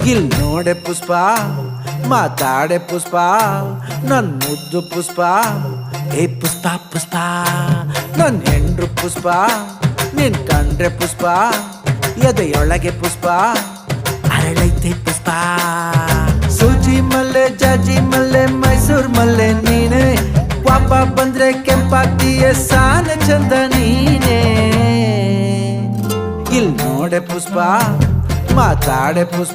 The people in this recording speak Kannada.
ಇಲ್ ನೋಡೆ ಪುಷ್ಪ ಮಾತಾಡೆ ಪುಷ್ಪ ನನ್ ಮುದ್ದು ಪುಷ್ಪ ಏ ಪುಷ್ಪ ಪುಷ್ಪ ನನ್ ಹೆಂಡ್ರು ಪುಷ್ಪ ನಿನ್ ಕಂಡ್ರೆ ಪುಷ್ಪ ಎದೆಯೊಳಗೆ ಪುಷ್ಪ ಅರಳೈತೆ ಪುಷ್ಪ ಸೂಜಿ ಮಲ್ಲೆ ಜಾಜಿ ಮಲ್ಲೆ ಮೈಸೂರ್ ಮಲ್ಲೆ ನೀನೆ ಪಾಪ ಬಂದ್ರೆ ಕೆಂಪಾಗ್ತೀಯ ಸಾಲ ಚಂದ ನೀನೆ ಇಲ್ ನೋಡೆ ಪುಷ್ಪ ಮಾತಾಡೆ ಪುಷ್ಪ